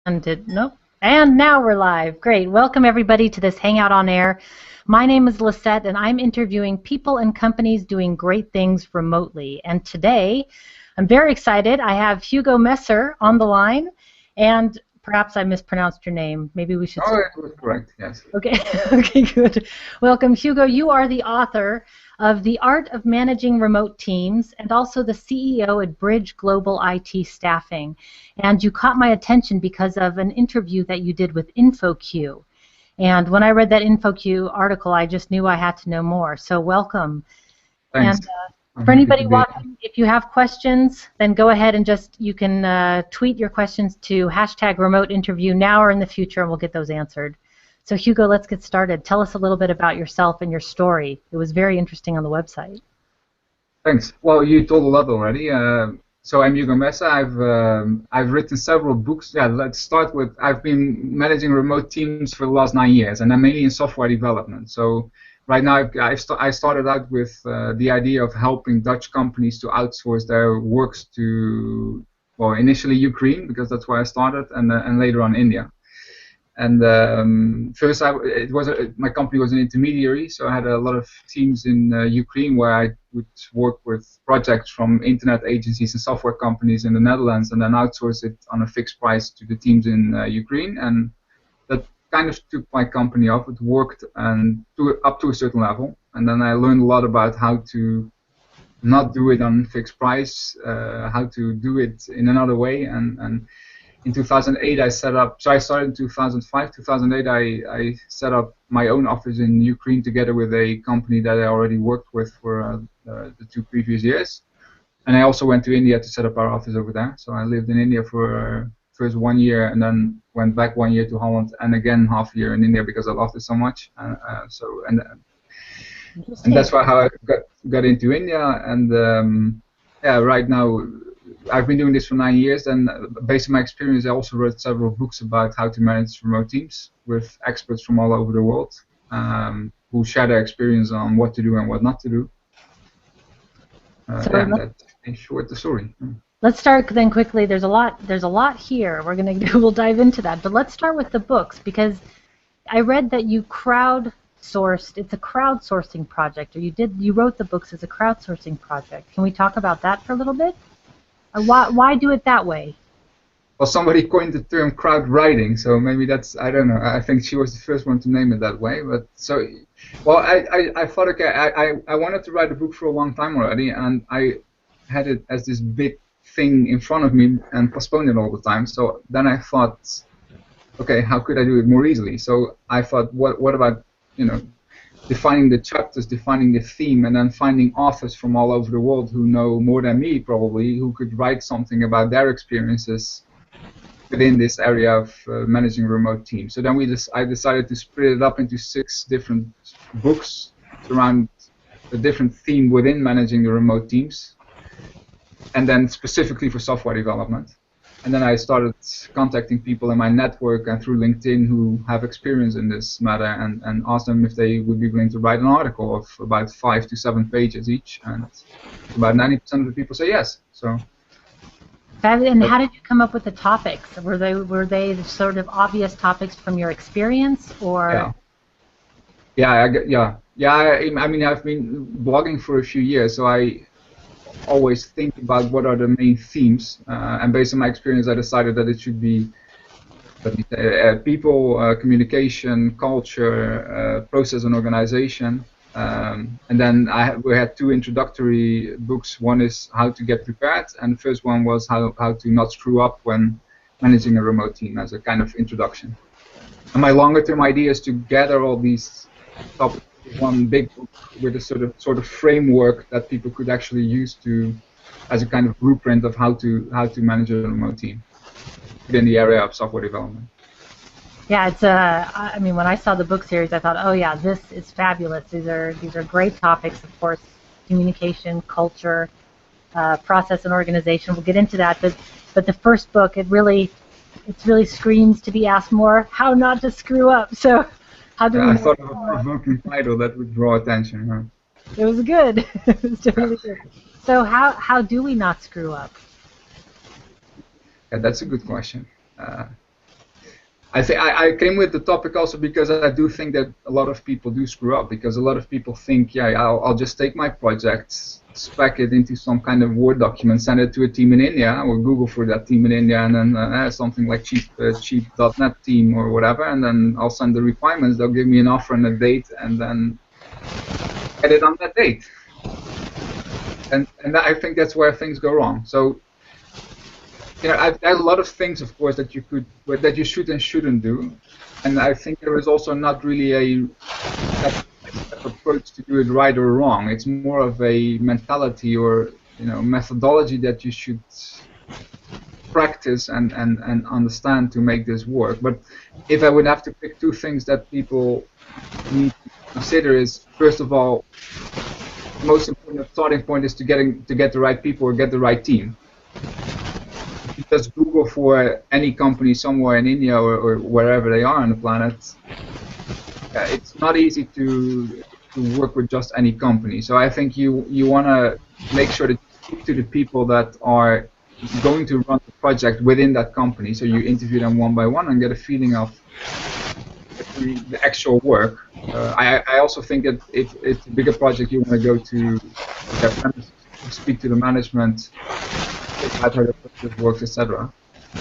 Nope. And now we're live. Great. Welcome everybody to this Hangout on Air. My name is Lisette, and I'm interviewing people and companies doing great things remotely. And today, I'm very excited. I have Hugo Messer on the line, and perhaps I mispronounced your name. Maybe we should. Oh, it was correct. Yes. Okay. Okay. Good. Welcome, Hugo. You are the author of The Art of Managing Remote Teams and also the CEO at Bridge Global IT Staffing. And you caught my attention because of an interview that you did with InfoQ. And when I read that InfoQ article, I just knew I had to know more. So welcome. Thanks. And for anybody watching, if you have questions, then go ahead and you can tweet your questions to #RemoteInterview now or in the future, and we'll get those answered. So Hugo, let's get started. Tell us a little bit about yourself and your story. It was very interesting on the website. Thanks. Well, you told a lot already. So I'm Hugo Messer. I've written several books. Yeah, let's start with I've been managing remote teams for the last 9 years, and I'm mainly in software development. So right now I started out with the idea of helping Dutch companies to outsource their works to, well, initially Ukraine because that's where I started, and later on India. And first, my company was an intermediary, so I had a lot of teams in Ukraine where I would work with projects from internet agencies and software companies in the Netherlands, and then outsource it on a fixed price to the teams in Ukraine. And that kind of took my company off. It worked up to a certain level, and then I learned a lot about how to not do it on fixed price, how to do it in another way, and in 2008, I started in 2005. 2008, I set up my own office in Ukraine together with a company that I already worked with for the 2 previous years. And I also went to India to set up our office over there. So I lived in India for first 1 year, and then went back 1 year to Holland, and again half a year in India because I loved it so much. And that's how I got into India. And yeah, right now, I've been doing this for 9 years, and based on my experience, I also wrote several books about how to manage remote teams with experts from all over the world who share their experience on what to do and what not to do. That's in short the story. Let's start then quickly. There's a lot here. We'll dive into that, but let's start with the books because I read that you crowdsourced. It's a crowdsourcing project, or you wrote the books as a crowdsourcing project. Can we talk about that for a little bit? Why do it that way? Well, somebody coined the term crowd writing, so maybe that's, I don't know. I think she was the first one to name it that way. But so, well, I thought, okay, I wanted to write a book for a long time already, and I had it as this big thing in front of me and postponed it all the time. So then I thought, okay, how could I do it more easily? So I thought, what about, defining the chapters, defining the theme, and then finding authors from all over the world who know more than me probably, who could write something about their experiences within this area of managing remote teams. So then I decided to split it up into 6 different books around a different theme within managing the remote teams, and then specifically for software development. And then I started contacting people in my network and through LinkedIn who have experience in this matter, and asked them if they would be willing to write an article of about 5 to 7 pages each. And about 90% of the people say yes. So. And how did you come up with the topics? Were they the sort of obvious topics from your experience, or? Yeah. I mean, I've been blogging for a few years, so I always think about what are the main themes, and based on my experience, I decided that it should be people, communication, culture, process, and organization. And then we had 2 introductory books. One is how to get prepared, and the first one was how to not screw up when managing a remote team, as a kind of introduction. And my longer-term idea is to gather all these topics in one big book with a sort of framework that people could actually use as a kind of blueprint of how to manage a remote team within the area of software development. Yeah, it's I mean, when I saw the book series, I thought, oh yeah, this is fabulous. These are great topics, of course, communication, culture, process, and organization. We'll get into that, but the first book, it really screams to be asked more how not to screw up. So how do we? I thought of a provoking title that would draw attention. Huh? It was good. It was totally good. So how do we not screw up? Yeah, that's a good question. I came with the topic also because I do think that a lot of people do screw up, because a lot of people think, yeah, I'll just take my project, spec it into some kind of Word document, send it to a team in India, or Google for that team in India, and then something like cheap.net team or whatever, and then I'll send the requirements, they'll give me an offer and a date, and then get it on that date. And I think that's where things go wrong. So, you know, there's a lot of things, of course, that you should and shouldn't do, and I think there is also not really a approach to do it right or wrong. It's more of a mentality or methodology that you should practice and understand to make this work. But if I would have to pick two things that people need to consider, is first of all, the most important starting point is to get the right people or get the right team. If you just Google for any company somewhere in India or wherever they are on the planet, it's not easy to work with just any company. So I think you want to make sure that you speak to the people that are going to run the project within that company. So you interview them one by one and get a feeling of the actual work. I also think that if it's a bigger project, you want to go to their premises, speak to the management, how the project works, etc.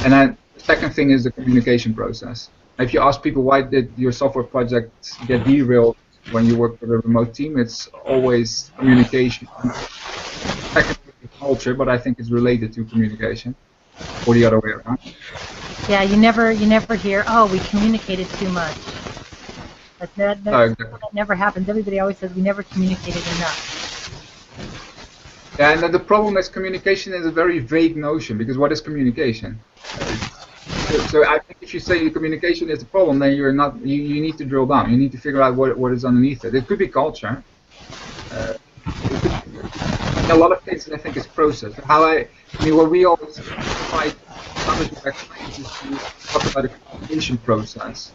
And then the second thing is the communication process. If you ask people why did your software project get derailed when you work with a remote team, it's always communication. Secondly, culture, but I think it's related to communication, or the other way around. Yeah, you never hear, oh, we communicated too much. That never happens. Everybody always says we never communicated enough. Yeah, and the problem is communication is a very vague notion, because what is communication? So I think if you say communication is the problem, then you're not. You need to drill down. You need to figure out what is underneath it. It could be culture. In a lot of cases, I think it's process. I mean, what we always try to establish with our clients is to talk about the communication process.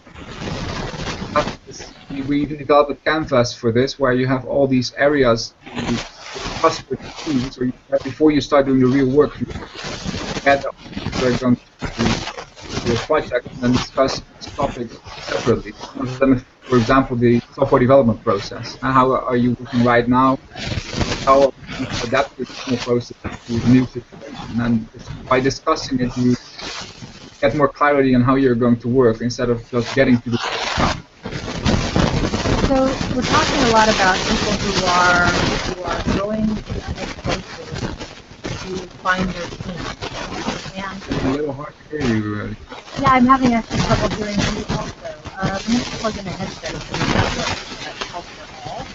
We even developed a canvas for this, where you have all these areas to discuss with the team. So before you start doing the real work, you get we're going to do a project and then discuss this topic separately. For example, the software development process. How are you working right now? How you adapt your process to the new situation? And by discussing it, you get more clarity on how you're going to work instead of just getting to the point. So we're talking a lot about people who are going to other places to find their team. And it's a little hard to hear you. Yeah, I'm having actually trouble hearing you also. Let me just plug in a headset so that helps at all.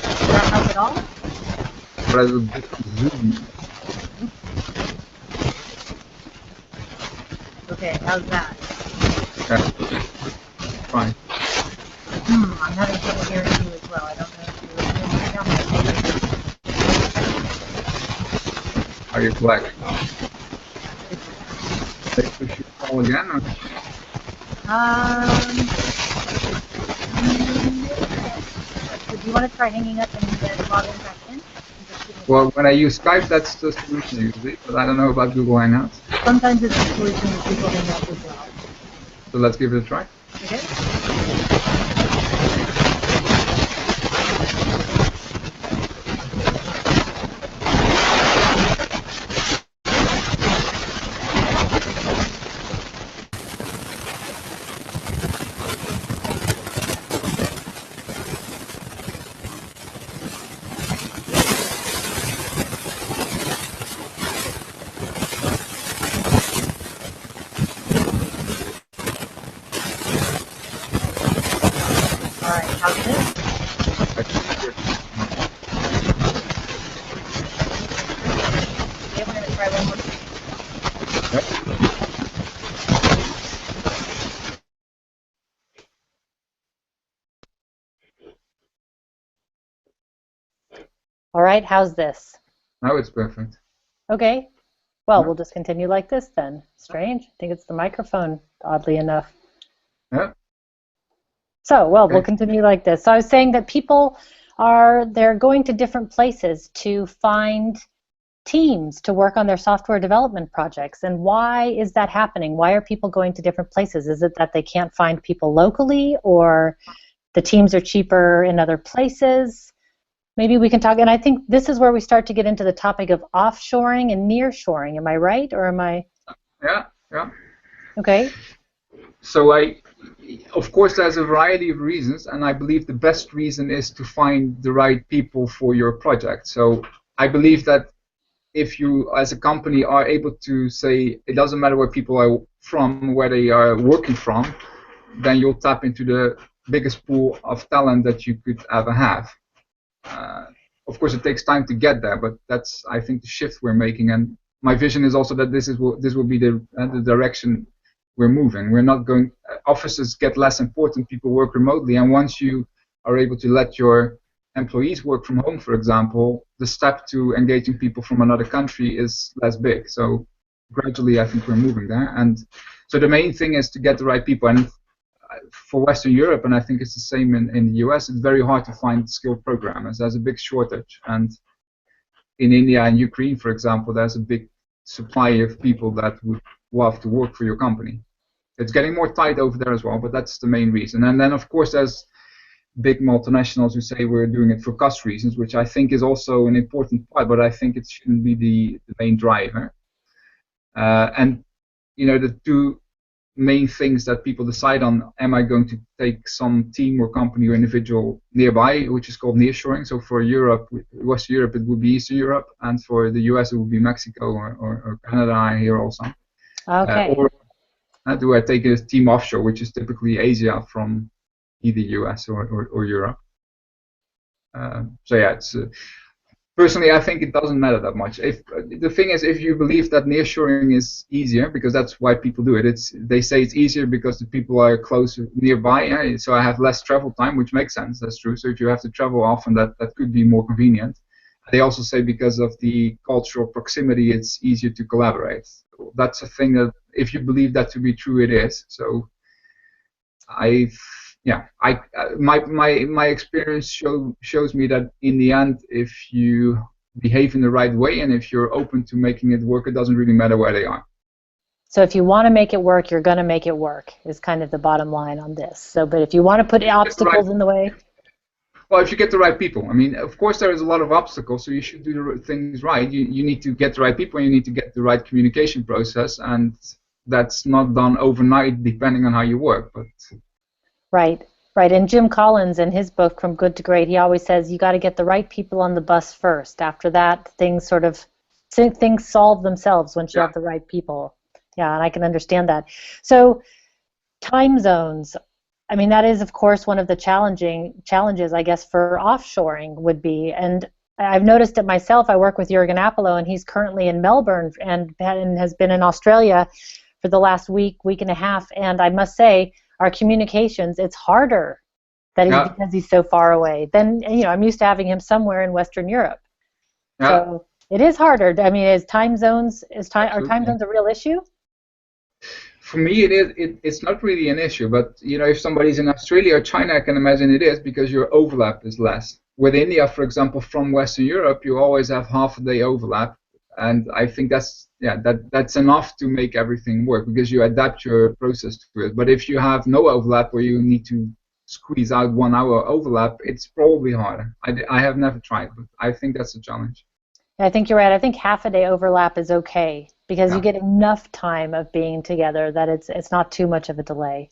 Does that help at all? But a bit Zoom. Okay, how's that? Yeah, fine. I'm having trouble hearing you as well. I don't know if you're Are you black? They push you call again? Or? Do you want to try hanging up and then logging back in? Well, when I use Skype, that's the solution usually, but I don't know about Google Hangouts. Sometimes it's the solution with Google Hangouts as well. So let's give it a try. Okay. All right, how's this? Now it's perfect. Okay. Well, we'll just continue like this then. Strange. I think it's the microphone, oddly enough. Yeah. So, well, we'll continue like this. So I was saying that people are they're going to different places to find teams to work on their software development projects. And why is that happening? Why are people going to different places? Is it that they can't find people locally, or the teams are cheaper in other places? Maybe we can talk, and I think this is where we start to get into the topic of offshoring and nearshoring. Am I right, or am I? Yeah, yeah. Okay. So of course, there's a variety of reasons, and I believe the best reason is to find the right people for your project. So I believe that if you, as a company, are able to say it doesn't matter where people are from, where they are working from, then you'll tap into the biggest pool of talent that you could ever have. Of course, it takes time to get there, but that's, I think, the shift we're making. And my vision is also that this will be the direction we're moving. We're not going. Offices get less important. People work remotely, and once you are able to let your employees work from home, for example, the step to engaging people from another country is less big. So gradually, I think we're moving there. And so the main thing is to get the right people. And for Western Europe, and I think it's the same in the US, it's very hard to find skilled programmers. There's a big shortage. And in India and Ukraine, for example, there's a big supply of people that would love to work for your company. It's getting more tight over there as well, but that's the main reason. And then, of course, there's big multinationals who say we're doing it for cost reasons, which I think is also an important part, but I think it shouldn't be the main driver. And, you know, the two main things that people decide on, am I going to take some team or company or individual nearby, which is called nearshoring. So for Europe, Western Europe, it would be Eastern Europe, and for the US, it would be Mexico or Canada, I hear also. Okay. Or do I take a team offshore, which is typically Asia from either US or Europe. So yeah, it's personally, I think it doesn't matter that much. If the thing is, if you believe that nearshoring is easier, because that's why people do it. They say it's easier because the people are closer nearby. So I have less travel time, which makes sense. That's true. So if you have to travel often, that could be more convenient. They also say because of the cultural proximity, it's easier to collaborate. That's a thing that, if you believe that to be true, it is. So my experience shows me that in the end, if you behave in the right way and if you're open to making it work, it doesn't really matter where they are. So if you want to make it work, you're going to make it work, is kind of the bottom line on this. So, but if you want to put obstacles in the way. Well, if you get the right people. I mean, of course, there is a lot of obstacles, so you should do the things right. You need to get the right people, and you need to get the right communication process, and that's not done overnight, depending on how you work. But right. And Jim Collins, in his book From Good to Great, he always says you got to get the right people on the bus first. After that, things solve themselves once you have the right people. Yeah, and I can understand that. So, time zones. I mean, that is, of course, one of the challenges, I guess, for offshoring would be. And I've noticed it myself. I work with Jürgen Appelo, and he's currently in Melbourne and has been in Australia for the last week and a half. And I must say, our communications, it's harder because he's so far away. Then, I'm used to having him somewhere in Western Europe. Yeah. So it is harder. I mean, are time zones a real issue? For me, it's not really an issue, but if somebody's in Australia or China, I can imagine it is, because your overlap is less. With India, for example, from Western Europe, you always have half a day overlap, and I think that's enough to make everything work, because you adapt your process to it. But if you have no overlap, or you need to squeeze out 1 hour overlap, it's probably harder. I have never tried, but I think that's a challenge. I think you're right. I think half a day overlap is okay, because you get enough time of being together that it's not too much of a delay.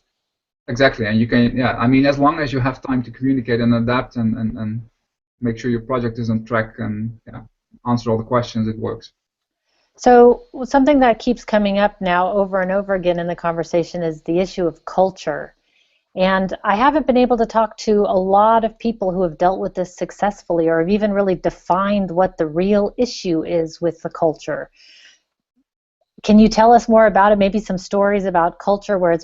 Exactly, and you can, I mean, as long as you have time to communicate and adapt and make sure your project is on track and answer all the questions, it works. So something that keeps coming up now over and over again in the conversation is the issue of culture. And I haven't been able to talk to a lot of people who have dealt with this successfully, or have even really defined what the real issue is with the culture. Can you tell us more about it? Maybe some stories about culture where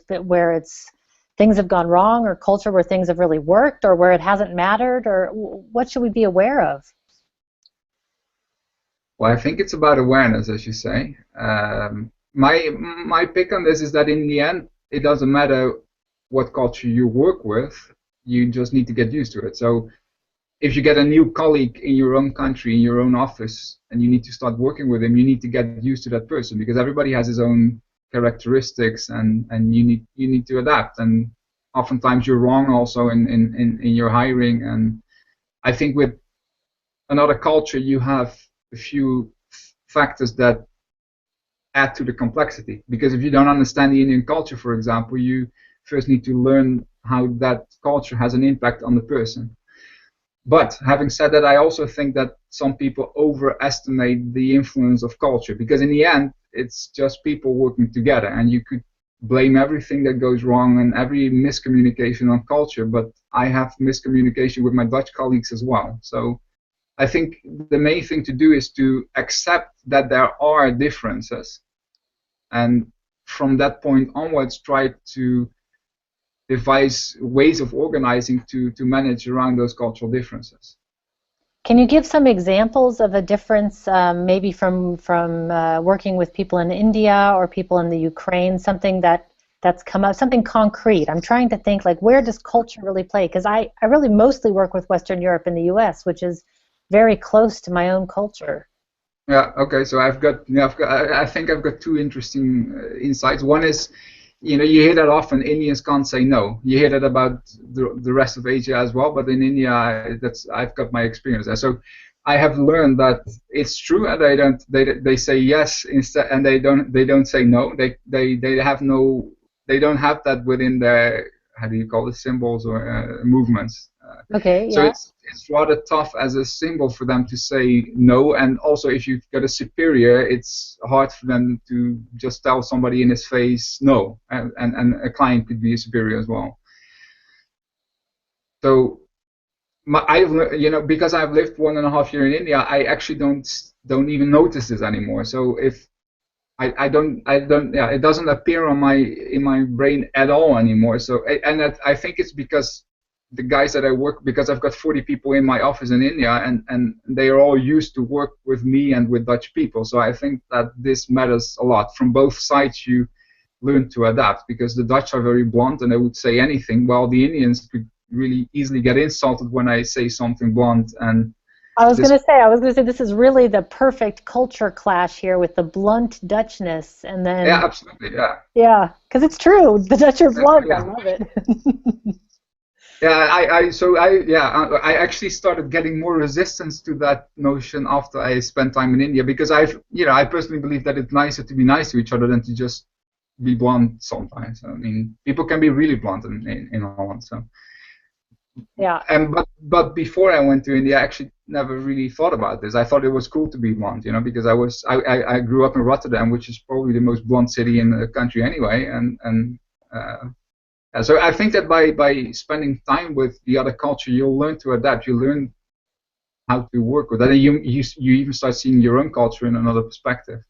things have gone wrong, or culture where things have really worked, or where it hasn't mattered, or what should we be aware of? Well, I think it's about awareness, as you say. My pick on this is that in the end, it doesn't matter what culture you work with, you just need to get used to it. So if you get a new colleague in your own country, in your own office, and you need to start working with him, you need to get used to that person because everybody has his own characteristics, and you need to adapt. And oftentimes you're wrong also in your hiring. And I think with another culture, you have a few factors that add to the complexity. Because if you don't understand the Indian culture, for example, you first need to learn how that culture has an impact on the person. But having said that, I also think that some people overestimate the influence of culture, because in the end, it's just people working together, and you could blame everything that goes wrong and every miscommunication on culture, but I have miscommunication with my Dutch colleagues as well. So I think the main thing to do is to accept that there are differences, and from that point onwards try to devise ways of organizing to manage around those cultural differences. Can you give some examples of a difference, maybe from working with people in India or people in the Ukraine, something that's come up, something concrete? I'm trying to think, like, where does culture really play? Because I really mostly work with Western Europe and the US, which is very close to my own culture. Yeah, okay, so I think I've got two interesting insights. One is, you hear that often, Indians can't say no. You hear that about the rest of Asia as well, but in India, I've got my experience there. So I have learned that it's true, and they say yes instead, and they don't say no. They don't have that within their, how do you call it, symbols or movements. Okay, yeah. So it's rather tough as a symbol for them to say no, and also if you've got a superior, it's hard for them to just tell somebody in his face no, and a client could be a superior as well. So because I've lived 1.5 years in India, I actually don't even notice this anymore. So if I don't, yeah, it doesn't appear in my brain at all anymore. So I think it's because the guys that I work, because I've got 40 people in my office in India, and they are all used to work with me and with Dutch people. So I think that this matters a lot. From both sides, you learn to adapt, because the Dutch are very blunt and they would say anything, while the Indians could really easily get insulted when I say something blunt. And I was going to say this is really the perfect culture clash here with the blunt Dutchness, and then yeah, absolutely, yeah, because it's true, the Dutch are blunt. Yeah. I love it. Yeah, I actually started getting more resistance to that notion after I spent time in India, because I personally believe that it's nicer to be nice to each other than to just be blunt sometimes. I mean, people can be really blunt in Holland. So yeah. But before I went to India, I actually never really thought about this. I thought it was cool to be blunt, because I grew up in Rotterdam, which is probably the most blunt city in the country anyway, so I think that by spending time with the other culture, you'll learn to adapt. You learn how to work with that, and you even start seeing your own culture in another perspective.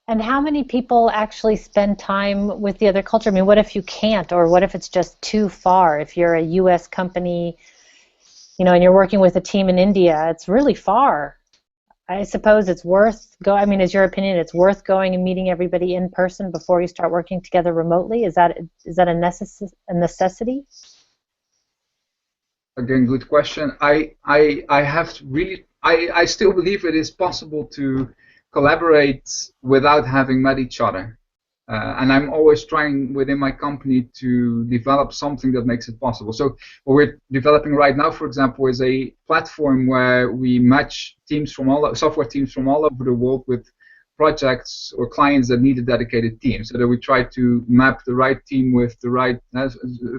And how many people actually spend time with the other culture? I mean, what if you can't, or what if it's just too far? If you're a U.S. company, and you're working with a team in India, it's really far. I suppose it's worth I mean, is your opinion it's worth going and meeting everybody in person before you start working together remotely? Is that a necessity? Again, good question. I still believe it is possible to collaborate without having met each other. And I'm always trying within my company to develop something that makes it possible. So what we're developing right now, for example, is a platform where we match software teams from all over the world with projects or clients that need a dedicated team, so that we try to map the right team with the right,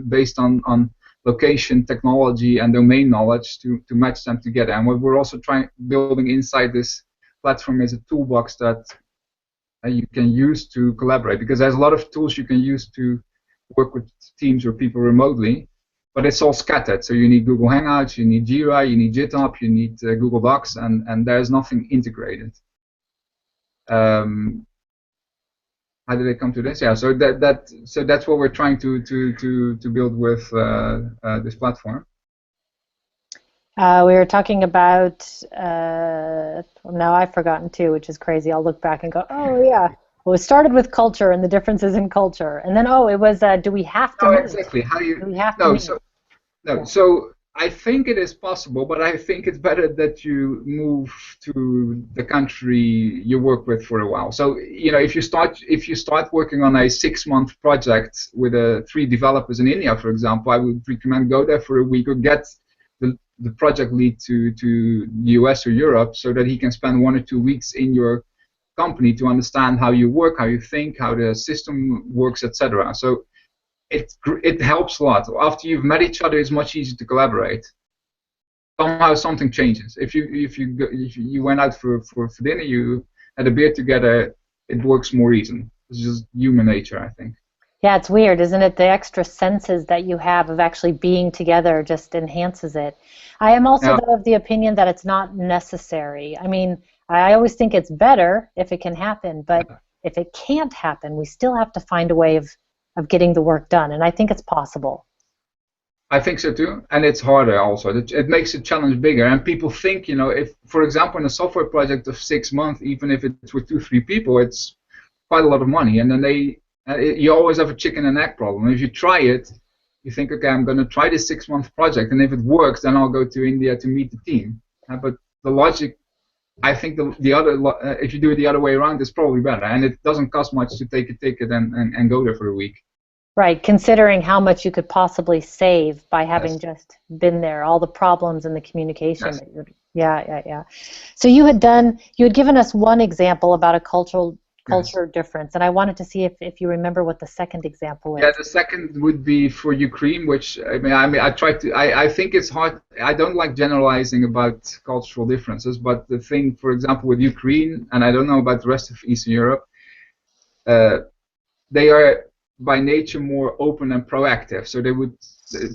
based on location, technology, and domain knowledge to match them together. And what we're also building inside this platform is a toolbox that you can use to collaborate, because there's a lot of tools you can use to work with teams or people remotely, but it's all scattered. So you need Google Hangouts, you need Jira, you need GitHub, you need Google Docs, and there's nothing integrated. How did I come to this? Yeah, so that's what we're trying to build with this platform. We were talking about, now I've forgotten too, which is crazy. I'll look back and go, oh yeah. Well, it started with culture and the differences in culture. And then, it was, do we have to meet? Exactly. How you, do we have to meet? So I think it is possible, but I think it's better that you move to the country you work with for a while. So, if you start working on a 6-month project with 3 developers in India, for example, I would recommend go there for a week or get the project lead to the US or Europe so that he can spend 1 or 2 weeks in your company to understand how you work, how you think, how the system works, etc. So it helps a lot. After you've met each other, it's much easier to collaborate. Somehow something changes. If you went out for dinner, you had a beer together, it works more easily. It's just human nature, I think. Yeah, it's weird, isn't it? The extra senses that you have of actually being together just enhances it. I am also, Yeah, though, of the opinion that it's not necessary. I mean, I always think it's better if it can happen, but if it can't happen, we still have to find a way of getting the work done, and I think it's possible. I think so too, and it's harder also. It makes the challenge bigger, and people think, if, for example, in a software project of 6 months, even if it's with 2, 3 people, it's quite a lot of money, and then you always have a chicken and egg problem. If you try it, you think, okay, I'm going to try this 6-month project, and if it works, then I'll go to India to meet the team. But the logic, I think if you do it the other way around, is probably better, and it doesn't cost much to take a ticket and go there for a week. Right, considering how much you could possibly save by having Yes. just been there, all the problems and the communication Yes. that yeah. So you had given us one example about a Yes. culture difference, and I wanted to see if you remember what the second example Yeah, is. the second would be for Ukraine, which I think it's hard. I don't like generalizing about cultural differences, but the thing, for example, with Ukraine, and I don't know about the rest of Eastern Europe, uh, they are by nature more open and proactive. So the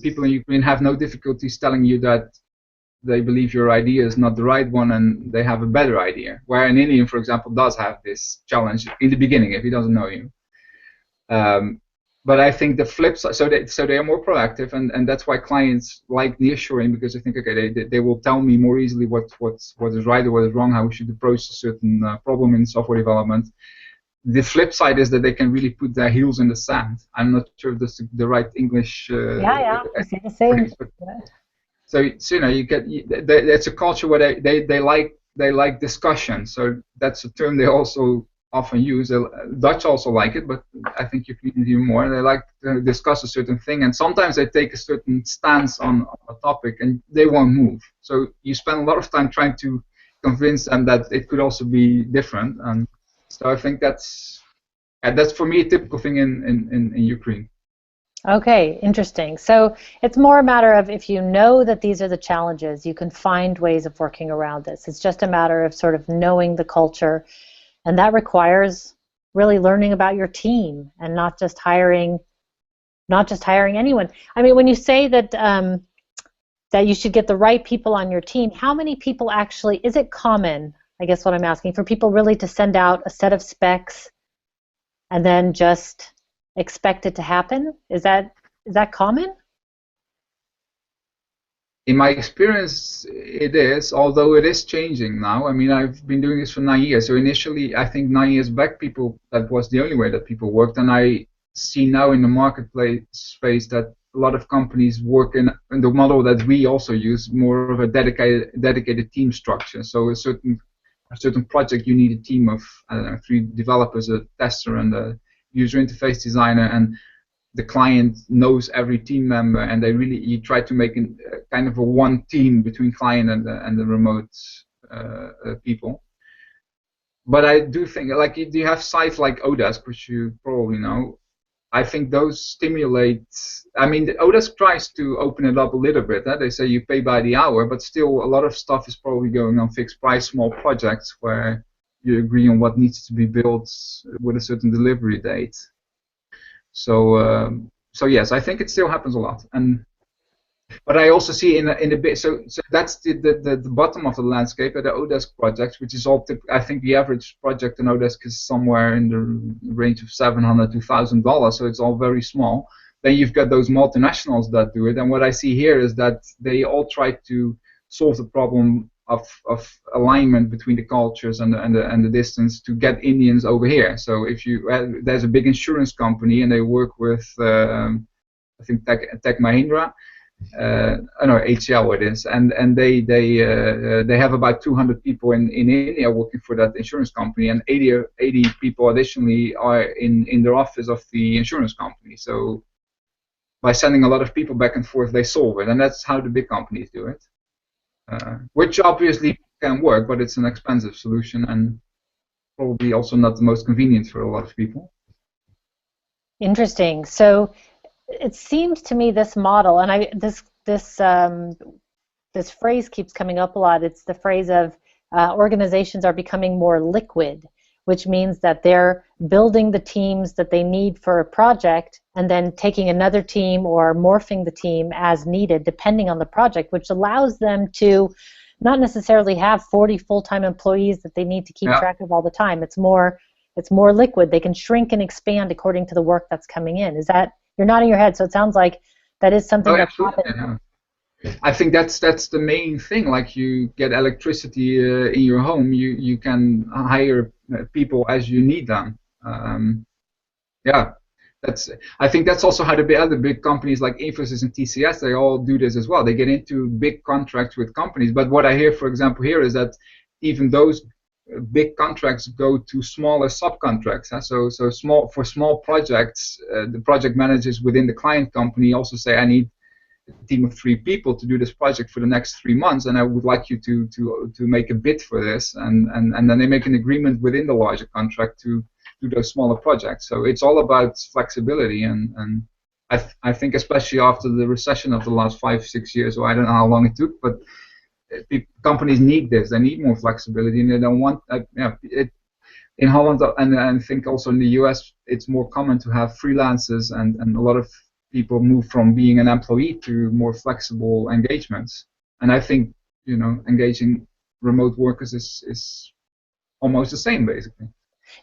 people in Ukraine have no difficulties telling you that they believe your idea is not the right one and they have a better idea. Where an Indian, for example, does have this challenge in the beginning if he doesn't know you. Um, but I think the flip side, so they are more proactive, and that's why clients like nearshoring, because they think, okay, they will tell me more easily what is right or what is wrong, how we should approach a certain problem in software development. The flip side is that they can really put their heels in the sand. I'm not sure if that's the right English Yeah, I see the same. phrase, but so it's a culture where they like discussion. So that's a term they also often use. Dutch also like it, but I think you can even more. They like to discuss a certain thing, and sometimes they take a certain stance on a topic, and they won't move. So you spend a lot of time trying to convince them that it could also be different, and so I think that's for me a typical thing in Ukraine. Okay, interesting. So it's more a matter of if you know that these are the challenges, you can find ways of working around this. It's just a matter of sort of knowing the culture, and that requires really learning about your team and not just hiring anyone. I mean, when you say that you should get the right people on your team, how many people actually, is it common, I guess what I'm asking, for people really to send out a set of specs and then just expect it to happen? Is that common? In my experience, it is, although it is changing now. I mean, I've been doing this for 9 years. So initially, I think 9 years back, that was the only way that people worked. And I see now in the marketplace space that a lot of companies work in the model that we also use, more of a dedicated team structure. So a certain project, you need a team of, I don't know, 3 developers, a tester, and a user interface designer, and the client knows every team member, and you try to make kind of a one team between client and the remote people. But I do think, like, you have sites like Odesk, which you probably know. I think those stimulate. I mean, the Odesk tries to open it up a little bit. They say you pay by the hour, but still, a lot of stuff is probably going on fixed price, small projects where you agree on what needs to be built with a certain delivery date. So yes, I think it still happens a lot, but I also see in a bit. So that's the bottom of the landscape at the Odesk projects, which is all. I think the average project in Odesk is somewhere in the range of $700 to $1,000. So it's all very small. Then you've got those multinationals that do it, and what I see here is that they all try to solve the problem of alignment between the cultures and the distance to get Indians over here. So if there's a big insurance company and they work with I think Tech Mahindra, I know HCL it is, and they have about 200 people in India working for that insurance company, and 80 people additionally are in their office of the insurance company. So by sending a lot of people back and forth, they solve it, and that's how the big companies do it. Which obviously can work, but it's an expensive solution and probably also not the most convenient for a lot of people. Interesting. So it seems to me this model, and this phrase keeps coming up a lot. It's the phrase of organizations are becoming more liquid, which means that they're building the teams that they need for a project and then taking another team or morphing the team as needed depending on the project, which allows them to not necessarily have 40 full-time employees that they need to keep track of all the time. It's more liquid. They can shrink and expand according to the work that's coming in. Is that, you're nodding your head, so it sounds like that is something that's happening. Yeah. I think that's the main thing. Like, you get electricity in your home, you can hire people as you need them. Yeah, I think that's also how the other big companies like Infosys and TCS, they all do this as well. They get into big contracts with companies. But what I hear, for example, here is that even those big contracts go to smaller subcontracts. So small projects, the project managers within the client company also say, I need a team of 3 people to do this project for the next 3 months, and I would like you to make a bid for this, and then they make an agreement within the larger contract to do those smaller projects. So it's all about flexibility, and I think especially after the recession of the last 5-6 years, or I don't know how long it took, but companies need this. They need more flexibility, and they don't want in Holland, and I think also in the US, it's more common to have freelancers, and a lot of people move from being an employee to more flexible engagements. And I think, engaging remote workers is almost the same, basically.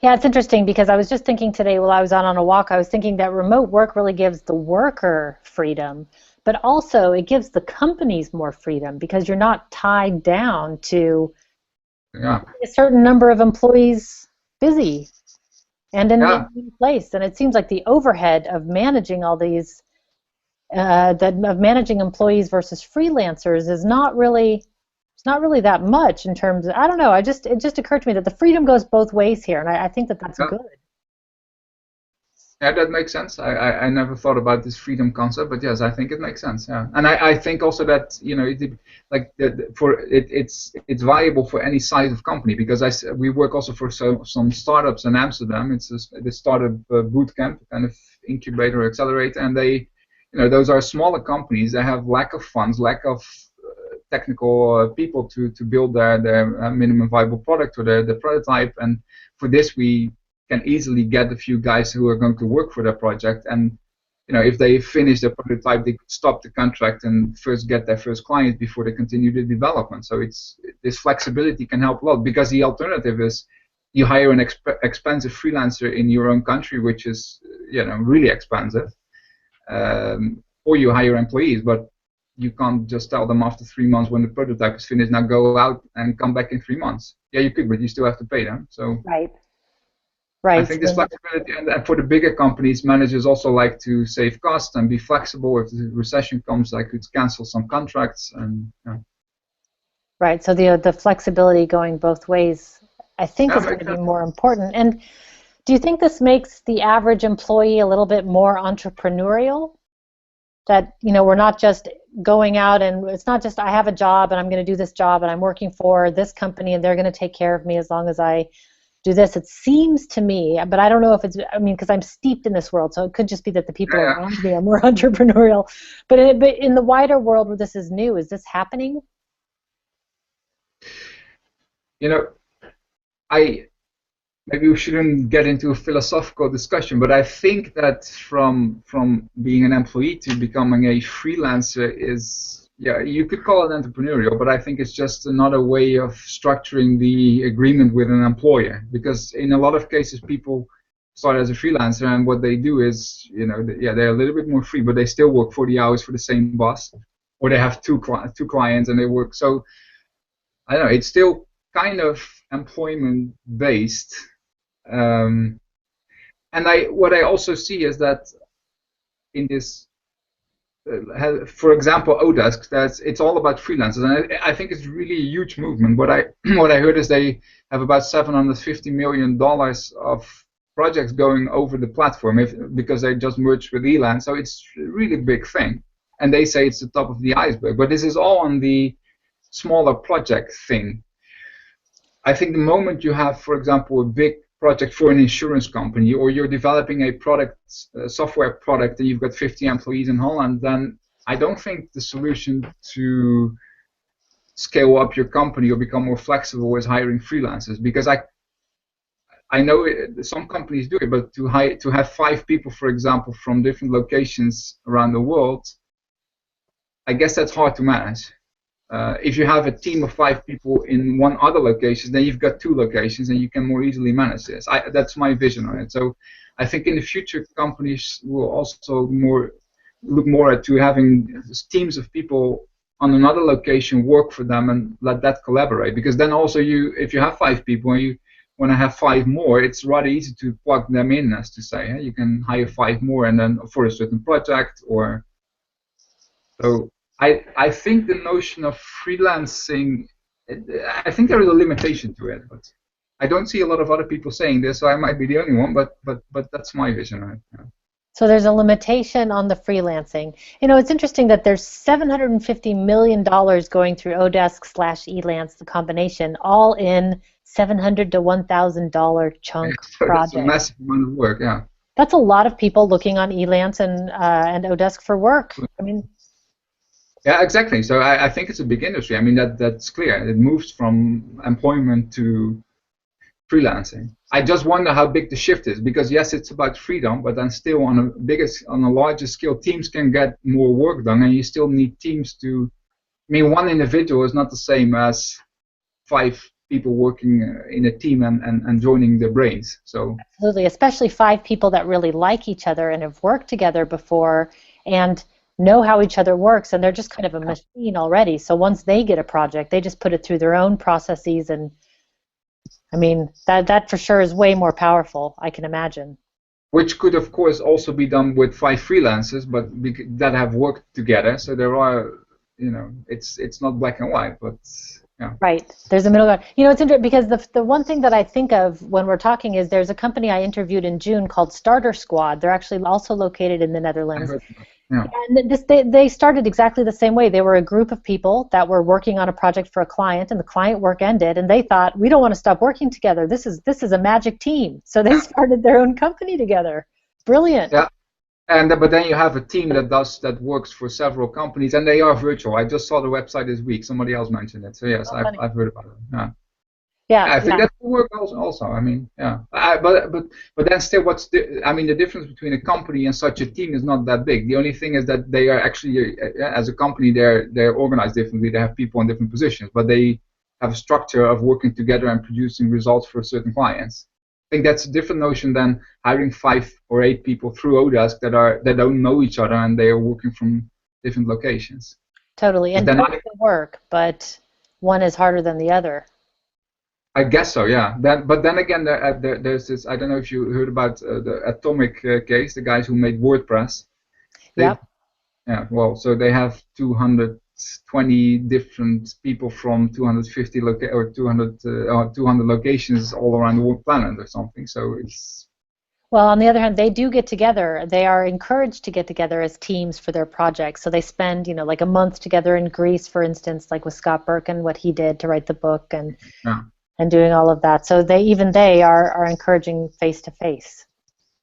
Yeah, it's interesting because I was just thinking today while I was out on a walk, I was thinking that remote work really gives the worker freedom, but also it gives the companies more freedom because you're not tied down to a certain number of employees busy and in place. And it seems like the overhead of managing all these, of managing employees versus freelancers is not really that much in terms of, I don't know, it just occurred to me that the freedom goes both ways here, and I think that's good. Yeah, that makes sense. I never thought about this freedom concept, but yes, I think it makes sense. Yeah, and I think also that it's viable for any size of company, because we work also for some startups in Amsterdam. It's the startup boot camp, kind of incubator accelerator, and those are smaller companies. They have lack of funds, lack of technical people to build their minimum viable product or the prototype, and for this we can easily get a few guys who are going to work for their project, and if they finish the prototype, they could stop the contract and first get their first client before they continue the development. So this flexibility can help a lot, because the alternative is you hire an expensive freelancer in your own country, which is really expensive, or you hire employees, but you can't just tell them after 3 months when the prototype is finished, now go out and come back in 3 months. Yeah, you could, but you still have to pay them. So right. I think this flexibility, and for the bigger companies, managers also like to save costs and be flexible. If the recession comes, I could cancel some contracts. And right, so the flexibility going both ways, I think, is going to be more important. And do you think this makes the average employee a little bit more entrepreneurial? That we're not just going out, and it's not just I have a job and I'm going to do this job and I'm working for this company and they're going to take care of me as long as I do this. It seems to me, but I don't know if it's, because I'm steeped in this world, so it could just be that the people around me are more entrepreneurial. But in the wider world where this is new, is this happening? Maybe we shouldn't get into a philosophical discussion, but I think that from being an employee to becoming a freelancer is, you could call it entrepreneurial, but I think it's just another way of structuring the agreement with an employer. Because in a lot of cases, people start as a freelancer, and what they do is, they're a little bit more free, but they still work 40 hours for the same boss, or they have two clients and they work. So I don't know, it's still kind of employment based. And what I also see is that in this for example, Odesk, it's all about freelancers, and I think it's really a huge movement. What I what I heard is they have about $750 million of projects going over the platform because they just merged with Elan, so it's a really big thing. And they say it's the top of the iceberg, but this is all on the smaller project thing. I think the moment you have, for example, a big project for an insurance company, or you're developing a product, a software product, and you've got 50 employees in Holland, then I don't think the solution to scale up your company or become more flexible is hiring freelancers. Because I know some companies do it, but to have 5 people, for example, from different locations around the world, I guess that's hard to manage. If you have a team of 5 people in one other location, then you've got 2 locations, and you can more easily manage this. That's my vision on it. So I think in the future, companies will also look more at to having teams of people on another location work for them and let that collaborate. Because then also if you have 5 people and you want to have 5 more, it's rather easy to plug them in, as to say. You can hire 5 more, and then for a certain project or so. I think the notion of freelancing, I think there is a limitation to it, but I don't see a lot of other people saying this, so I might be the only one, but that's my vision on it. Yeah. So there's a limitation on the freelancing. You know, it's interesting that there's $750 million going through Odesk/Elance, the combination, all in $700 to $1,000 chunk projects. That's a massive amount of work, yeah. That's a lot of people looking on Elance and Odesk for work. I mean. Yeah, exactly. So I think it's a big industry. I mean, that's clear. It moves from employment to freelancing. I just wonder how big the shift is, because yes, it's about freedom, but then still on a larger scale, teams can get more work done, and you still need teams to. I mean, one individual is not the same as 5 people working in a team and joining their brains. So absolutely, especially 5 people that really like each other and have worked together before and know how each other works, and they're just kind of a machine already. So once they get a project, they just put it through their own processes, and I mean that for sure is way more powerful, I can imagine. Which could, of course, also be done with 5 freelancers, but that have worked together. So there are, it's not black and white, but yeah. Right. There's a middle ground. You know, it's interesting because the one thing that I think of when we're talking is there's a company I interviewed in June called Starter Squad. They're actually also located in the Netherlands. Yeah. And they started exactly the same way. They were a group of people that were working on a project for a client, and the client work ended, and they thought, we don't want to stop working together. This is a magic team. So they started their own company together. Brilliant. Yeah. But then you have a team that works for several companies, and they are virtual. I just saw the website this week. Somebody else mentioned it. So yes, I've heard about it. Yeah. Yeah, I think that will work also. I mean, yeah. But then still, the difference between a company and such a team is not that big. The only thing is that they are actually, as a company, they're organized differently. They have people in different positions, but they have a structure of working together and producing results for certain clients. I think that's a different notion than hiring 5 or 8 people through Odesk that don't know each other and they are working from different locations. Totally, and both can work, but one is harder than the other. I guess so, yeah. But then again, there's this. I don't know if you heard about the Atomic case, the guys who made WordPress. Yep. Yeah. Well, so they have 220 different people from 250 or 200 locations all around the planet or something. So it's. Well, on the other hand, they do get together. They are encouraged to get together as teams for their projects. So they spend, like a month together in Greece, for instance, like with Scott Birkin, what he did to write the book, and doing all of that. So they are encouraging face-to-face.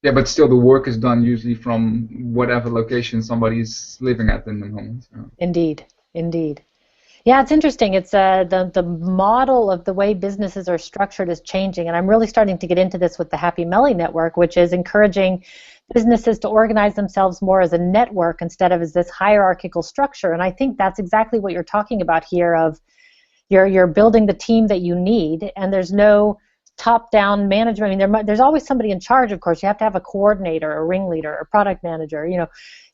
Yeah, but still the work is done usually from whatever location somebody's living at in the moment. So. Indeed. Yeah, it's interesting. It's the model of the way businesses are structured is changing, and I'm really starting to get into this with the Happy Melly Network, which is encouraging businesses to organize themselves more as a network instead of as this hierarchical structure. And I think that's exactly what you're talking about here of you're building the team that you need, and there's no top-down management. I mean, there's always somebody in charge, of course. You have to have a coordinator, a ringleader, a product manager.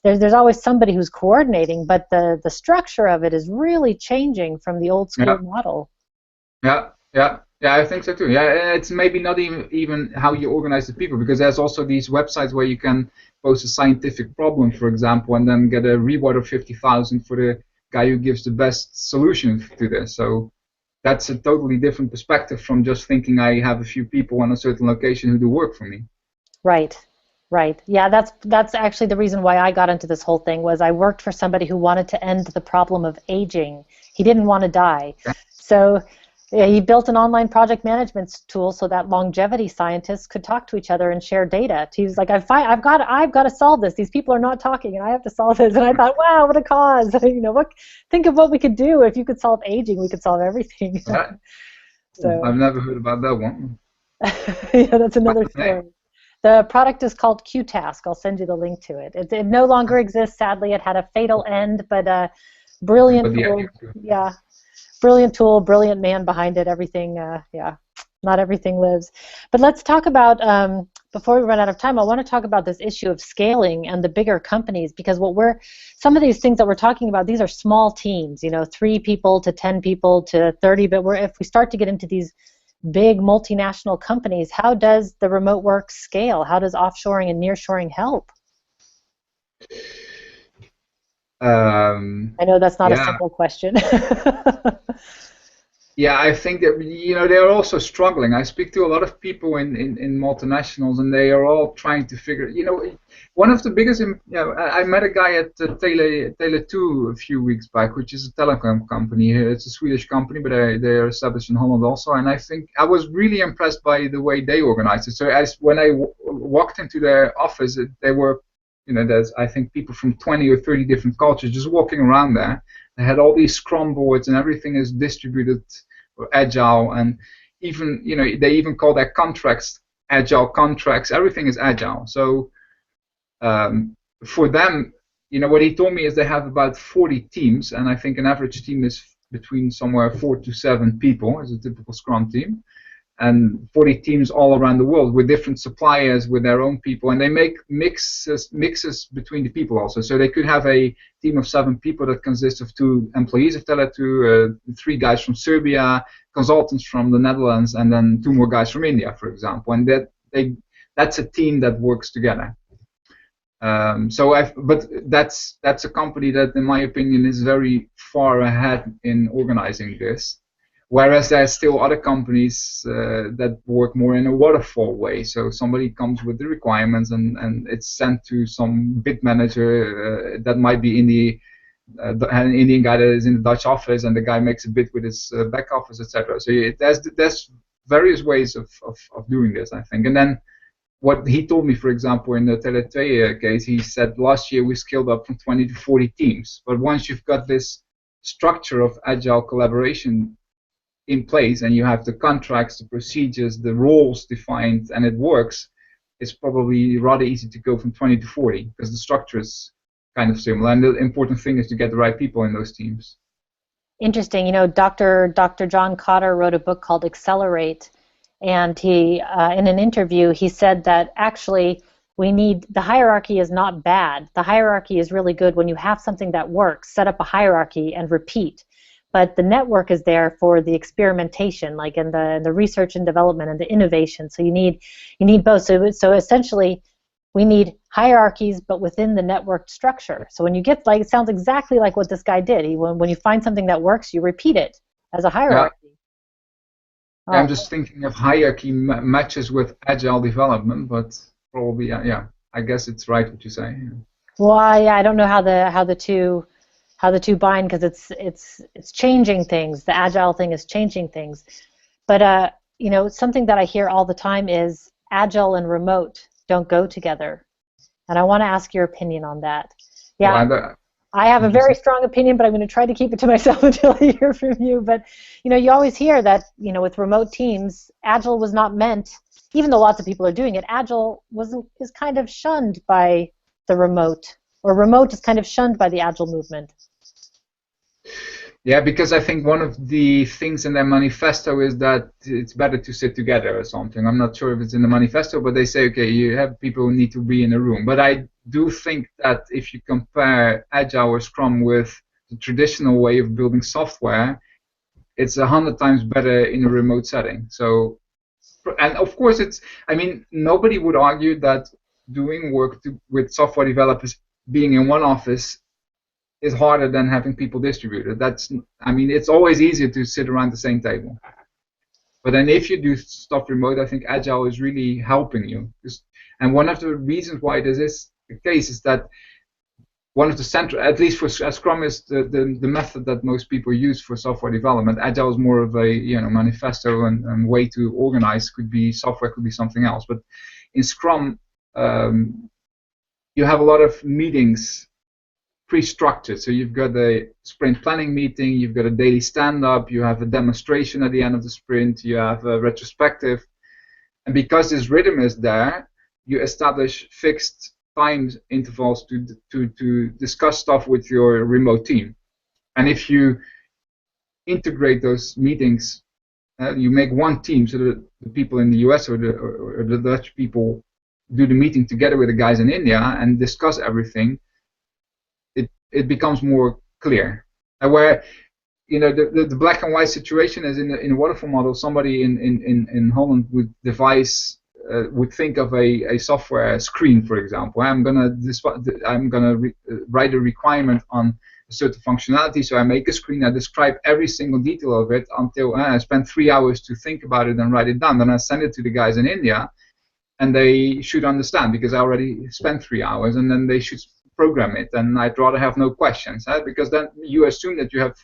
There's always somebody who's coordinating, but the structure of it is really changing from the old school model. Yeah. Yeah, I think so too. Yeah, it's maybe not even how you organize the people, because there's also these websites where you can post a scientific problem, for example, and then get a reward of 50,000 for the guy who gives the best solution to this. So that's a totally different perspective from just thinking I have a few people on a certain location who do work for me. Right. Right. Yeah, that's actually the reason why I got into this whole thing was I worked for somebody who wanted to end the problem of aging. He didn't want to die. Okay? So yeah, he built an online project management tool so that longevity scientists could talk to each other and share data. He was like, I've got to solve this. These people are not talking, and I have to solve this. And I thought, wow, what a cause! Think of what we could do if you could solve aging. We could solve everything. Yeah. So I've never heard about that one. yeah, that's What's another the name? story. The product is called QTask. I'll send you the link to it. It no longer exists, sadly. It had a fatal end, but brilliant But the idea tool. is good. Yeah, brilliant tool, brilliant man behind it. Everything, yeah, not everything lives. But let's talk about, before we run out of time, I want to talk about this issue of scaling and the bigger companies, because some of these things that we're talking about, these are small teams, 3 people to 10 people to 30, but if we start to get into these big multinational companies, how does the remote work scale? How does offshoring and nearshoring help? I know that's not a Yeah, simple question. yeah, I think that they're also struggling. I speak to a lot of people in multinationals, and they are all trying to figure. One of the biggest. I met a guy at Tele2 a few weeks back, which is a telecom company here. It's a Swedish company, but they're established in Holland also. And I think I was really impressed by the way they organized it. So when I walked into their office, they were, there's I think people from 20 or 30 different cultures just walking around there. They had all these Scrum boards, and everything is distributed or Agile, and even they even call their contracts Agile contracts. Everything is Agile. So for them, what he told me is they have about 40 teams, and I think an average team is between somewhere 4 to 7 people as a typical Scrum team, and 40 teams all around the world with different suppliers with their own people, and they make mixes between the people also. So they could have a team of 7 people that consists of 2 employees of Tele2, 3 guys from Serbia, consultants from the Netherlands, and then 2 more guys from India, for example. And that's a team that works together. But that's a company that, in my opinion, is very far ahead in organizing this. Whereas there's still other companies that work more in a waterfall way. So somebody comes with the requirements, and it's sent to some bid manager that might be an Indian guy that is in the Dutch office, and the guy makes a bid with his back office, etc. So there's various ways of doing this, I think. And then what he told me, for example, in the Tele2 case, he said last year we scaled up from 20 to 40 teams. But once you've got this structure of agile collaboration in place, and you have the contracts, the procedures, the roles defined, and it works, it's probably rather easy to go from 20 to 40 because the structure is kind of similar. And the important thing is to get the right people in those teams. Interesting. Dr. John Cotter wrote a book called Accelerate, and he, in an interview, he said that actually the hierarchy is not bad. The hierarchy is really good when you have something that works. Set up a hierarchy and repeat. But the network is there for the experimentation, like in the research and development and the innovation. So you need both. So essentially, we need hierarchies, but within the networked structure. So when you get it sounds exactly like what this guy did. When you find something that works, you repeat it as a hierarchy. Yeah. I'm just thinking of hierarchy matches with agile development, but probably yeah. I guess it's right what you say. Yeah. Well, I don't know how the two bind, because it's changing things. The agile thing is changing things. But something that I hear all the time is agile and remote don't go together. And I want to ask your opinion on that. Yeah. Well, I have a very strong opinion, but I'm going to try to keep it to myself until I hear from you. But you always hear that with remote teams, agile was not meant, even though lots of people are doing it. Agile is kind of shunned by the remote, or remote is kind of shunned by the agile movement. Yeah, because I think one of the things in their manifesto is that it's better to sit together or something. I'm not sure if it's in the manifesto, but they say, okay, you have people who need to be in a room. But I do think that if you compare Agile or Scrum with the traditional way of building software, it's 100 times better in a remote setting. So, and of course, I mean, nobody would argue that doing work with software developers being in one office is harder than having people distributed. I mean, it's always easier to sit around the same table. But then if you do stuff remote, I think Agile is really helping you. And one of the reasons why this is the case is that one of the central, at least for Scrum, is the method that most people use for software development. Agile is more of a manifesto and way to organize. Could be software, could be something else. But in Scrum, you have a lot of meetings pre-structured. So you've got a sprint planning meeting, you've got a daily stand-up, you have a demonstration at the end of the sprint, you have a retrospective. And because this rhythm is there, you establish fixed time intervals to discuss stuff with your remote team. And if you integrate those meetings, you make one team, so that the people in the US or the Dutch people do the meeting together with the guys in India and discuss everything, it becomes more clear. Where the black and white situation is in a waterfall model. Somebody in Holland would think of a software screen, for example. I'm gonna write a requirement on a certain functionality, so I make a screen. I describe every single detail of it until I spend 3 hours to think about it and write it down. Then I send it to the guys in India, and they should understand because I already spent 3 hours, and then they should program it. And I'd rather have no questions, because then you assume that you have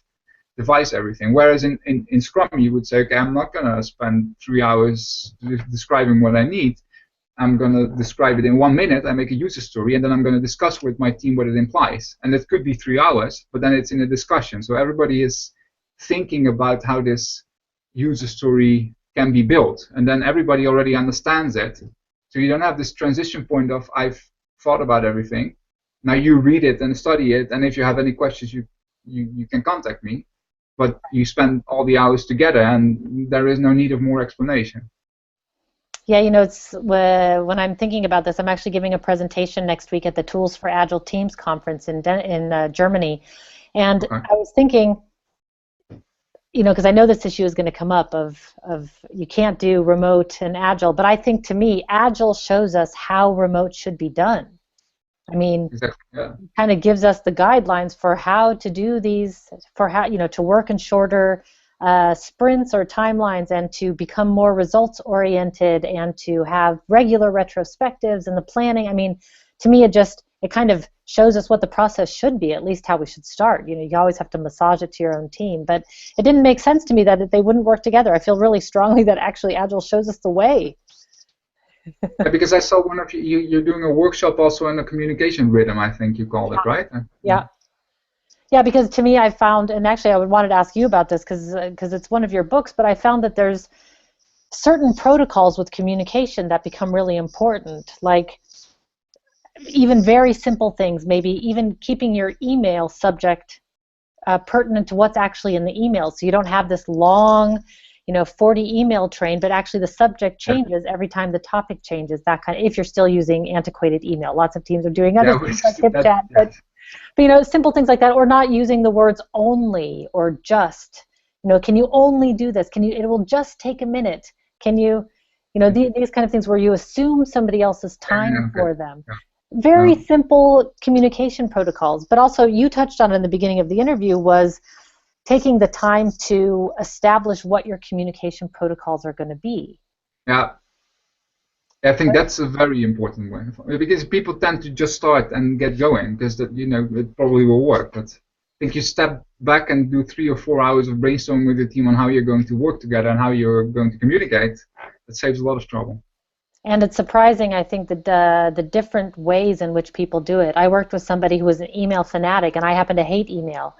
devised everything. Whereas in Scrum, you would say, okay, I'm not going to spend 3 hours describing what I need. I'm going to describe it in 1 minute. I make a user story, and then I'm going to discuss with my team what it implies. And it could be 3 hours, but then it's in a discussion. So everybody is thinking about how this user story can be built, and then everybody already understands it. So you don't have this transition point of I've thought about everything. Now you read it and study it, and if you have any questions, you can contact me. But you spend all the hours together, and there is no need of more explanation. Yeah, it's when I'm thinking about this, I'm actually giving a presentation next week at the Tools for Agile Teams conference in Germany, and okay. I was thinking, because I know this issue is going to come up of you can't do remote and Agile, but I think to me, Agile shows us how remote should be done. I mean, exactly, yeah. It kind of gives us the guidelines for how to do these, for how to work in shorter sprints or timelines, and to become more results oriented, and to have regular retrospectives and the planning. I mean, to me, it kind of shows us what the process should be, at least how we should start. You always have to massage it to your own team, but it didn't make sense to me that they wouldn't work together. I feel really strongly that actually Agile shows us the way. Yeah, because I saw one of you're doing a workshop also in a communication rhythm, I think you called it, right? Yeah. Yeah, because to me I found, and actually I wanted to ask you about this because it's one of your books, but I found that there's certain protocols with communication that become really important, like even very simple things, maybe even keeping your email subject pertinent to what's actually in the email, so you don't have this long 40 email train, but actually the subject changes every time the topic changes. That kind of, if you're still using antiquated email. Lots of teams are doing other things like HipChat, but simple things like that, or not using the words only or just. Can you only do this? It will just take a minute. Can you, these kind of things where you assume somebody else's time for them. Very simple communication protocols, but also you touched on it in the beginning of the interview, was taking the time to establish what your communication protocols are going to be. Yeah, I think that's a very important one, because people tend to just start and get going because it probably will work. But I think you step back and do 3 or 4 hours of brainstorming with your team on how you're going to work together and how you're going to communicate. That saves a lot of trouble. And it's surprising, I think, that the different ways in which people do it. I worked with somebody who was an email fanatic, and I happen to hate email.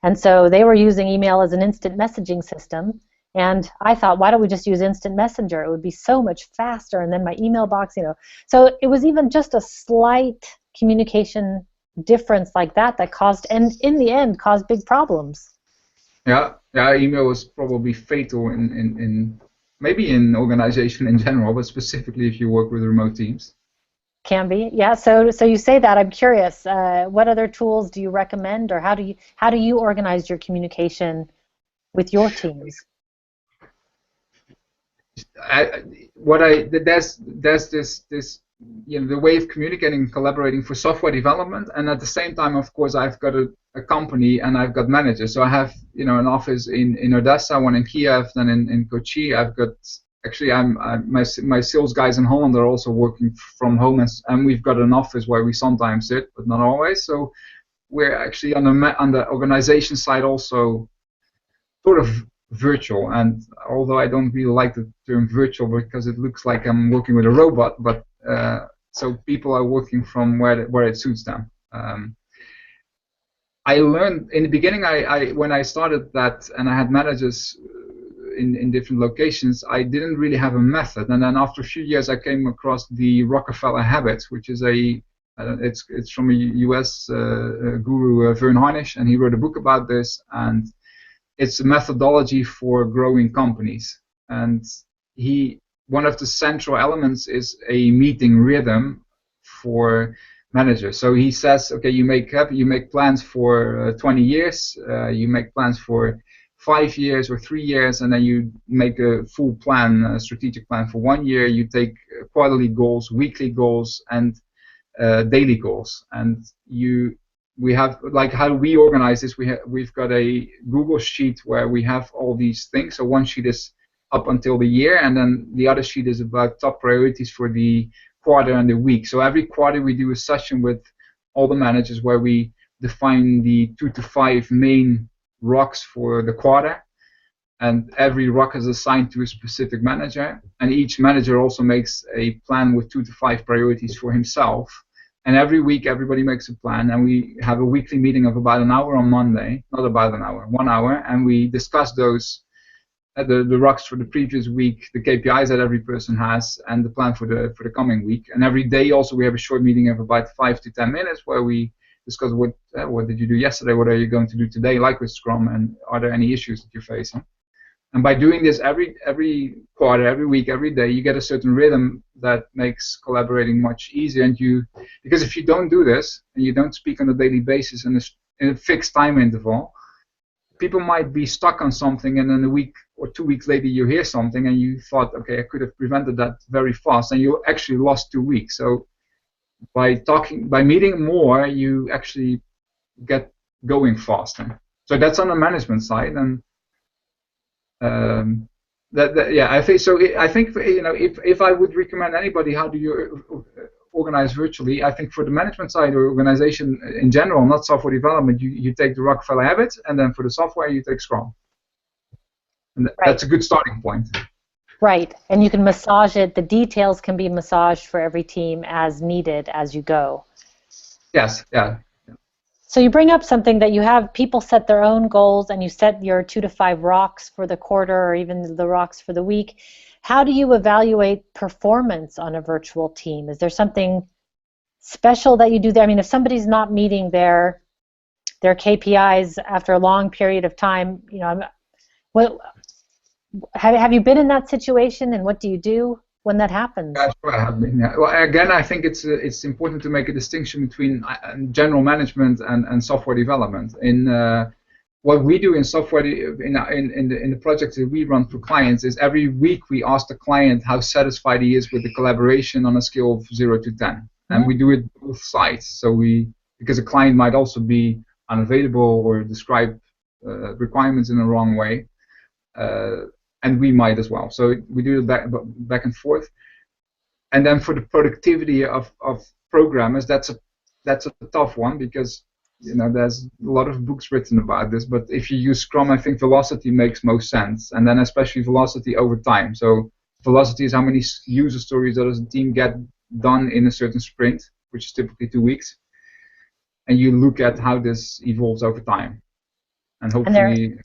And so they were using email as an instant messaging system, and I thought, why don't we just use instant messenger? It would be so much faster, and then my email box, So it was even just a slight communication difference like that caused, and in the end, caused big problems. Yeah, email was probably fatal in maybe in organization in general, but specifically if you work with remote teams. Can be, yeah. So you say that. I'm curious. What other tools do you recommend, or how do you organize your communication with your teams? There's this the way of communicating and collaborating for software development, and at the same time, of course, I've got a company and I've got managers. So I have an office in Odessa, one in Kiev, then in Kochi. I've got actually my sales guys in Holland are also working from home, and we've got an office where we sometimes sit, but not always. So we're actually on the organization side also sort of virtual, and although I don't really like the term virtual because it looks like I'm working with a robot, but so people are working from where it suits them. I learned in the beginning, when I started that and I had managers in different locations, I didn't really have a method, and then after a few years I came across the Rockefeller habit, which is it's from a US guru, Vern Harnish, and he wrote a book about this, and it's a methodology for growing companies. And one of the central elements is a meeting rhythm for managers. So he says, okay, you make plans for 20 years, you make plans for 5 years or 3 years, and then you make a full plan, a strategic plan for 1 year. You take quarterly goals, weekly goals, and daily goals. And we have, like, how we organize this. We've got a Google sheet where we have all these things. So one sheet is up until the year, and then the other sheet is about top priorities for the quarter and the week. So every quarter we do a session with all the managers where we define the 2 to 5 main rocks for the quarter, and every rock is assigned to a specific manager, and each manager also makes a plan with 2 to 5 priorities for himself. And every week everybody makes a plan, and we have a weekly meeting of about an hour on Monday, not about an hour, 1 hour, and we discuss those, the rocks for the previous week, the KPIs that every person has, and the plan for the coming week. And every day also we have a short meeting of about 5 to 10 minutes where we discuss what did you do yesterday, what are you going to do today, like with Scrum, and are there any issues that you're facing. And by doing this every quarter, every week, every day, you get a certain rhythm that makes collaborating much easier. And because if you don't do this and you don't speak on a daily basis in a fixed time interval, people might be stuck on something, and then a week or 2 weeks later you hear something and you thought, okay, I could have prevented that very fast, and you actually lost 2 weeks. So by meeting more, you actually get going faster. So that's on the management side, and I think so. I think if I would recommend anybody how do you organize virtually, I think for the management side or organization in general, not software development, you take the Rockefeller habit, and then for the software you take Scrum. And that's a good starting point. Right, and you can massage it. The details can be massaged for every team as needed as you go. Yes, yeah. So you bring up something that you have people set their own goals, and you set your 2 to 5 rocks for the quarter or even the rocks for the week. How do you evaluate performance on a virtual team? Is there something special that you do there? I mean, if somebody's not meeting their KPIs after a long period of time, have you been in that situation, and what do you do when that happens? Yeah, sure, I have been. Yeah. Well, again, I think it's important to make a distinction between general management and software development. In what we do in software, in the projects that we run for clients, is every week we ask the client how satisfied he is with the collaboration on a scale of 0 to 10, and we do it both sides. So because a client might also be unavailable or describe requirements in the wrong way. And we might as well. So we do it back and forth. And then for the productivity of programmers, that's a tough one, because there's a lot of books written about this. But if you use Scrum, I think velocity makes most sense, and then especially velocity over time. So velocity is how many user stories does a team get done in a certain sprint, which is typically 2 weeks, and you look at how this evolves over time, and hopefully.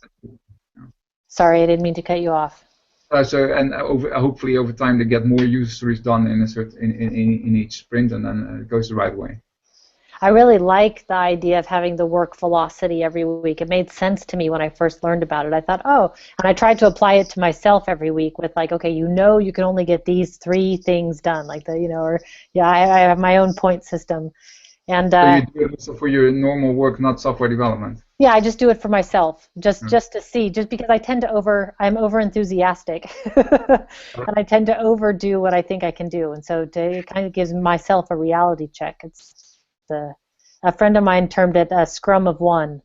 Sorry, I didn't mean to cut you off. Hopefully over time they get more user stories done in each sprint, and then it goes the right way. I really like the idea of having the work velocity every week. It made sense to me when I first learned about it. I thought, and I tried to apply it to myself every week with okay, you can only get these 3 things done, I have my own point system. And So you do it also for your normal work, not software development. yeah, I just do it for myself, Yeah. just to see, just because I'm over enthusiastic, and I tend to overdo what I think I can do, and so it kind of gives myself a reality check. It's a friend of mine termed it a Scrum of One.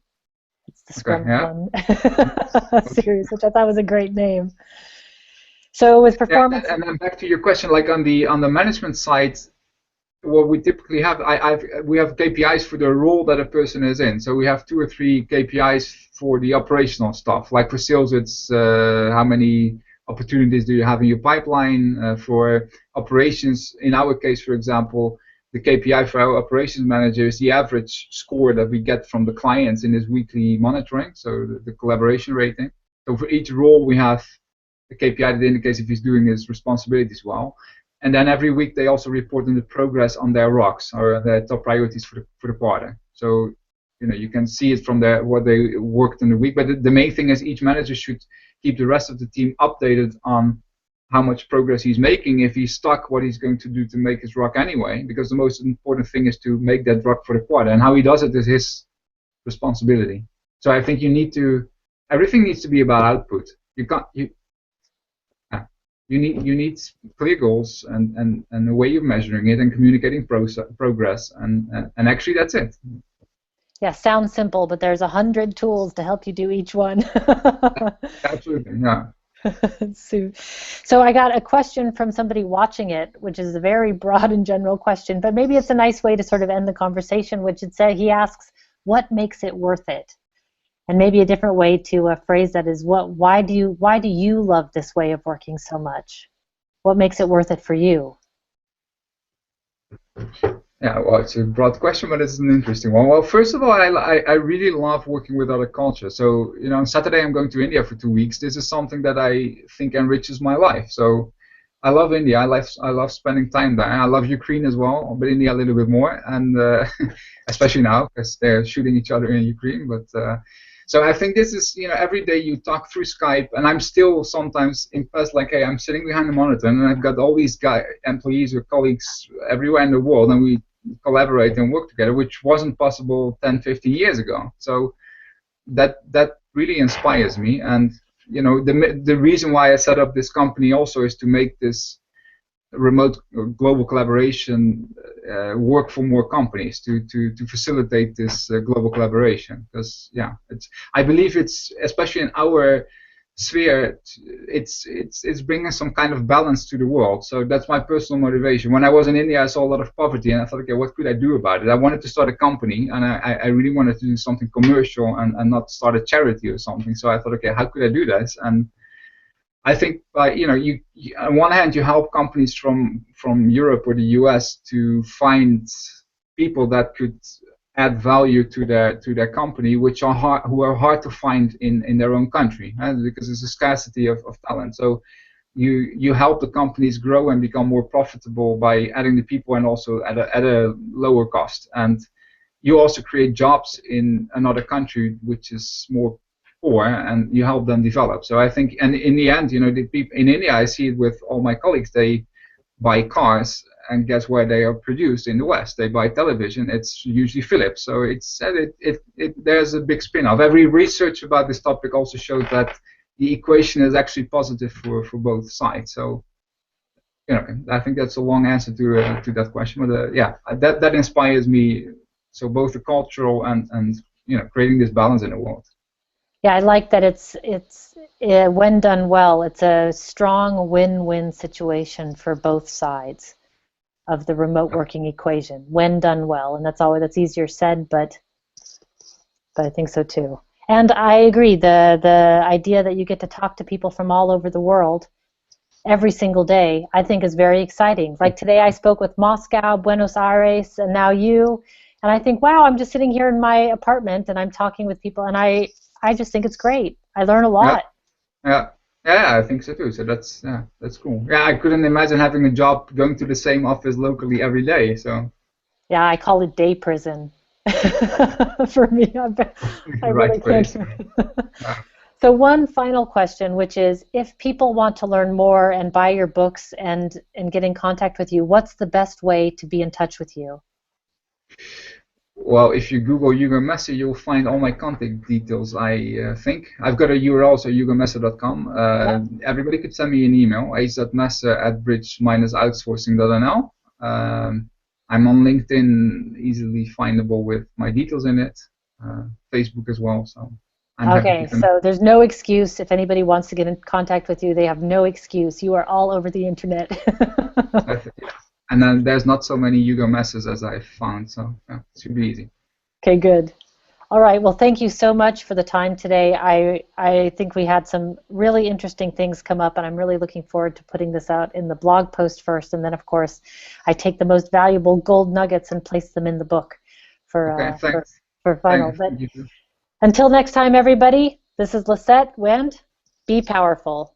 It's the Okay. Scrum of Yeah. One series, which I thought was a great name. So with Yeah. performance, And then back to your question, like on the management side, what we typically have, we have KPIs for the role that a person is in. So we have 2 or 3 KPIs for the operational stuff. Like for sales, it's how many opportunities do you have in your pipeline. For operations, in our case, for example, the KPI for our operations manager is the average score that we get from the clients in his weekly monitoring, so the collaboration rating. So for each role, we have a KPI that indicates if he's doing his responsibilities well. And then every week they also report on the progress on their rocks or their top priorities for the quarter. So you can see it from what they worked in the week. But the main thing is each manager should keep the rest of the team updated on how much progress he's making, if he's stuck, what he's going to do to make his rock anyway. Because the most important thing is to make that rock for the quarter, and how he does it is his responsibility. So I think everything needs to be about output. You need clear goals and a way of measuring it and communicating progress, and actually that's it. yeah, sounds simple, but there's 100 tools to help you do each one. Absolutely, yeah. So I got a question from somebody watching it, which is a very broad and general question, but maybe it's a nice way to sort of end the conversation, which he asks, what makes it worth it? And maybe a different way to phrase that is, why do you love this way of working so much? What makes it worth it for you? Yeah, well, it's a broad question, but it's an interesting one. Well, first of all, I really love working with other cultures. So, on Saturday I'm going to India for 2 weeks. This is something that I think enriches my life. So, I love India. I love spending time there. I love Ukraine as well, but India a little bit more, and especially now because they're shooting each other in Ukraine. But so I think this is, every day you talk through Skype, and I'm still sometimes impressed. Like, hey, I'm sitting behind the monitor, and I've got all these employees or colleagues everywhere in the world, and we collaborate and work together, which wasn't possible 10, 15 years ago. So that really inspires me. And the reason why I set up this company also is to make this remote global collaboration work for more companies, to facilitate this global collaboration. Because I believe it's, especially in our sphere, it's bringing some kind of balance to the world. So that's my personal motivation. When I was in India, I saw a lot of poverty, and I thought, okay, what could I do about it? I wanted to start a company, and I really wanted to do something commercial and not start a charity or something. So I thought, okay, how could I do this? And I think, you on one hand you help companies from Europe or the US to find people that could add value to their company, who are hard to find in their own country, because there's a scarcity of talent. So you help the companies grow and become more profitable by adding the people, and also at a lower cost. And you also create jobs in another country which is more poor, and you help them develop. So I think, and in the end, the people in India, I see it with all my colleagues, they buy cars, and guess where they are produced? In the West. They buy television, it's usually Philips. So there's a big spin-off. Every research about this topic also shows that the equation is actually positive for both sides. So I think that's a long answer to that question, but that inspires me. So both the cultural and creating this balance in the world. Yeah, I like that it's when done well, it's a strong win-win situation for both sides of the remote working equation when done well, and that's easier said, but I think so too. And I agree, the idea that you get to talk to people from all over the world every single day, I think is very exciting. Like today I spoke with Moscow, Buenos Aires, and now you, and I think, wow, I'm just sitting here in my apartment and I'm talking with people, and I just think it's great. I learn a lot. Yeah, I think so too. So that's cool. Yeah, I couldn't imagine having a job going to the same office locally every day. So yeah, I call it day prison for me. I really can't. So one final question, which is, if people want to learn more and buy your books and get in contact with you, what's the best way to be in touch with you? Well, if you Google Hugo Messer, you'll find all my contact details. I think I've got a URL, so hugomesser.com. Everybody could send me an email, h.messer@bridge-outsourcing.nl. I'm on LinkedIn, easily findable with my details in it. Facebook as well, so I'm happy to Okay, connect. so there's no excuse if anybody wants to get in contact with you. They have no excuse. You are all over the internet. Yeah. And then there's not so many Hugo Messers as I found, so yeah, it should be easy. Okay, good. All right. Well, thank you so much for the time today. I think we had some really interesting things come up, and I'm really looking forward to putting this out in the blog post first, and then, of course, I take the most valuable gold nuggets and place them in the book for Okay, thanks. for final. Thanks. But until next time, everybody, this is Lisette Wend. Be powerful.